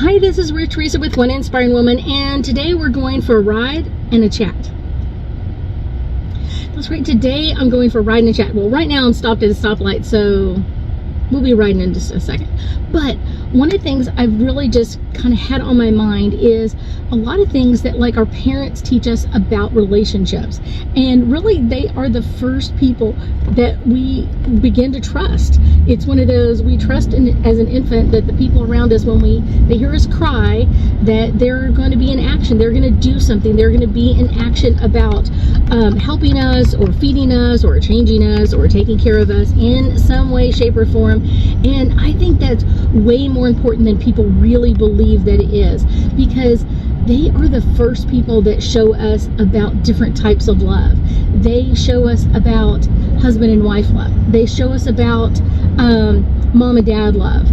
Hi, this is Theresa with One Inspiring Woman, and today we're going for a ride and a chat. That's right, today I'm going for a ride and a chat. Well, right now I'm stopped at a stoplight, so we'll be riding in just a second. But one of the things I've really just kind of had on my mind is a lot of things that like our parents teach us about relationships. And really they are the first people that we begin to trust. It's one of those, we trust as an infant that the people around us, when they hear us cry, that they're going to be in action. They're going to do something. They're going to be in action about helping us or feeding us or changing us or taking care of us in some way, shape, or form. And I think that's way more important than people really believe that it is, because they are the first people that show us about different types of love. They show us about husband and wife love. They show us about mom and dad love,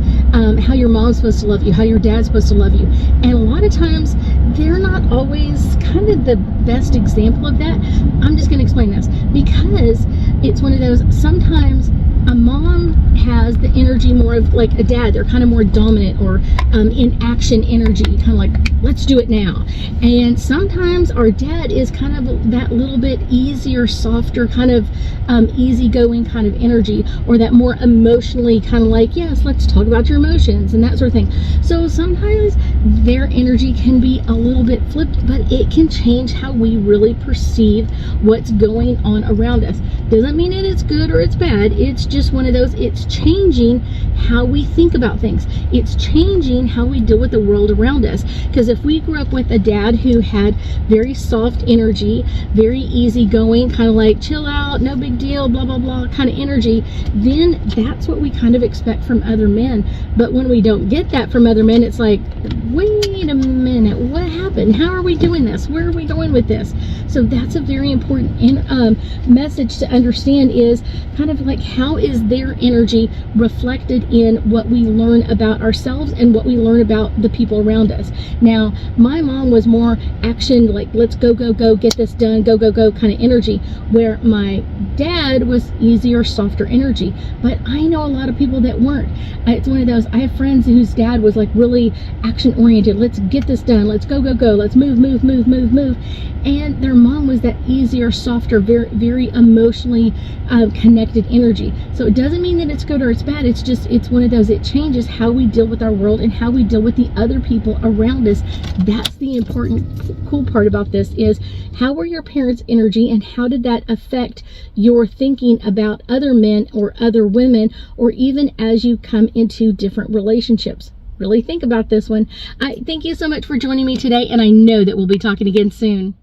how your mom's supposed to love you, how your dad's supposed to love you. And a lot of times they're not always kind of the best example of that. I'm just going to explain this, because it's one of those, sometimes a mom has the energy more of like a dad. They're kind of more dominant or in action energy, kind of like, let's do it now. And sometimes our dad is kind of that little bit easier, softer, kind of easygoing kind of energy, or that more emotionally kind of like, yes, let's talk about your emotions and that sort of thing. So sometimes their energy can be a little bit flipped, but it can change how we really perceive what's going on around us. Doesn't mean that it's good or it's bad. It's just one of those, it's changing how we think about things. It's changing how we deal with the world around us. Because if we grew up with a dad who had very soft energy, very easygoing, kind of like chill out, no big deal, blah, blah, blah kind of energy, then that's what we kind of expect from other men. But when we don't get that from other men, it's like, wait a minute, what happened? How are we doing this? Where are we going with this? So that's a very important message to understand, is kind of like, how is their energy reflected in what we learn about ourselves and what we learn about the people around us. Now, my mom was more action, like let's go, go, go, get this done, go, go, go kind of energy, where my dad was easier, softer energy. But I know a lot of people that weren't. It's one of those, I have friends whose dad was like really action oriented. Let's get this done. Let's go, go, go. Let's move, move, move, move, move. And their mom was that easier, softer, very, very emotionally connected energy. So it doesn't mean that it's good or it's bad. It's just, it's one of those, it changes how we deal with our world and how we deal with the other people around us. That's the important, cool part about this, is how were your parents' energy and how did that affect your thinking about other men or other women, or even as you come into different relationships. Really think about this one. I thank you so much for joining me today, and I know that we'll be talking again soon.